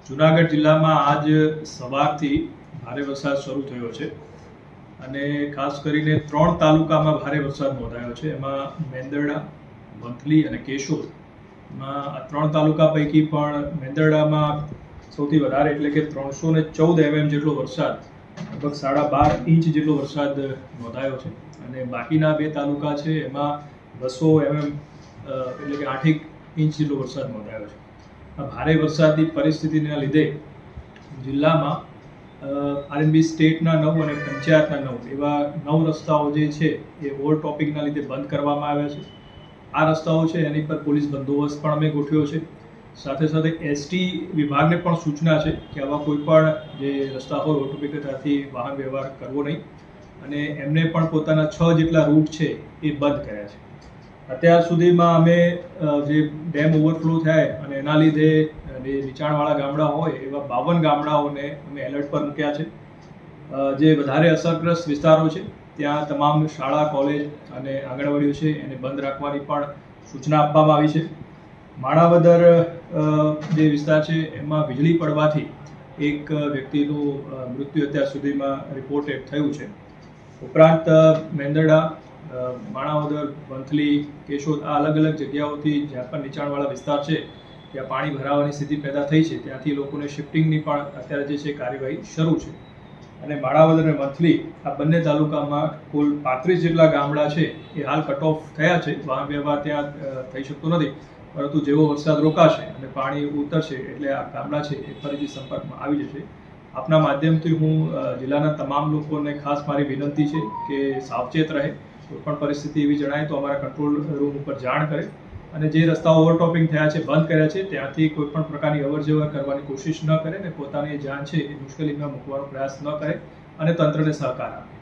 જુનાગઢ જિલ્લામાં આજ સવારથી ભારે વરસાદ શરૂ થયો છે અને ખાસ કરીને 3 તાલુકામાં ભારે વરસાદ નોંધાયો છે. એમાં મેંદરડા, વંથલી અને કેશોદમાં આ 3 તાલુકા પૈકી પણ મેંદરડામાં સૌથી વધારે એટલે કે 314 mm જેટલો વરસાદ, લગભગ 12.5 ઇંચ જેટલો વરસાદ નોંધાયો છે અને બાકીના 2 તાલુકા છે એમાં 200 mm એટલે કે 8 ઇંચ જેટલો વરસાદ નોંધાયો છે. ભારે વરસાદની પરિસ્થિતિના લીધે જિલ્લામાં આરએનબી સ્ટેટના 9 અને પંચાયતના 9 એવા 9 રસ્તાઓ જે છે એ ઓવરટોપિંગના લીધે બંધ કરવામાં આવ્યા છે. આ રસ્તાઓ છે એની પર પોલીસ બંદોબસ્ત પણ અમે ગોઠવ્યો છે. સાથે સાથે એસટી વિભાગને પણ સૂચના છે કે આવા કોઈ પણ જે રસ્તા હોય ઓવરટોપિંગ ત્યાંથી વાહન વ્યવહાર કરવો નહીં અને એમને પણ પોતાના 6 જેટલા રૂટ છે એ બંધ કર્યા છે. અત્યાર સુધીમાં અમે જે ડેમ ઓવરફ્લો થાય અને એના લીધે જે નીચાણવાળા ગામડા હોય એવા 52 ગામડાઓને અમે એલર્ટ પર મૂક્યા છે. જે વધારે અસરગ્રસ્ત વિસ્તારો છે ત્યાં તમામ શાળા, કોલેજ અને આંગણવાડીઓ છે એને બંધ રાખવાની પણ સૂચના આપવામાં આવી છે. માણાવદર જે વિસ્તાર છે એમાં વીજળી પડવાથી એક વ્યક્તિનું મૃત્યુ અત્યાર સુધીમાં રિપોર્ટેડ થયું છે. ઉપરાંત મેંદરડા, માણાવદર, વંથલી, કેશોદ આ અલગ અલગ જગ્યાઓથી જ્યાં પણ નીચાણવાળા વિસ્તાર છે ત્યાં પાણી ભરાવાની સ્થિતિ પેદા થઈ છે ત્યાંથી લોકોને શિફ્ટિંગની પણ અત્યારે જે છે કાર્યવાહી શરૂ છે. અને માણાવદર અને વંથલી આ બંને તાલુકામાં કુલ 35 જેટલા ગામડા છે એ હાલ કટ ઓફ થયા છે. વાહન વ્યવહાર ત્યાં થઈ શકતો નથી, પરંતુ જેવો વરસાદ રોકાશે અને પાણી ઉતરશે એટલે આ ગામડા છે એ ફરીથી સંપર્કમાં આવી જશે. આપના માધ્યમથી હું જિલ્લાના તમામ લોકોને ખાસ મારી વિનંતી છે કે સાવચેત રહે. કોઈપણ પરિસ્થિતિ એવી જણાય તો અમારા કંટ્રોલ રૂમ ઉપર જાણ કરે અને જે રસ્તાઓ ઓવરટોપિંગ થયા છે, બંધ કર્યા છે ત્યાંથી કોઈપણ પ્રકારની અવરજવર કરવાની કોશિશ ન કરે અને પોતાની જાન છે એ મુશ્કેલીમાં મૂકવાનો પ્રયાસ ન કરે અને તંત્રને સહકાર આપે.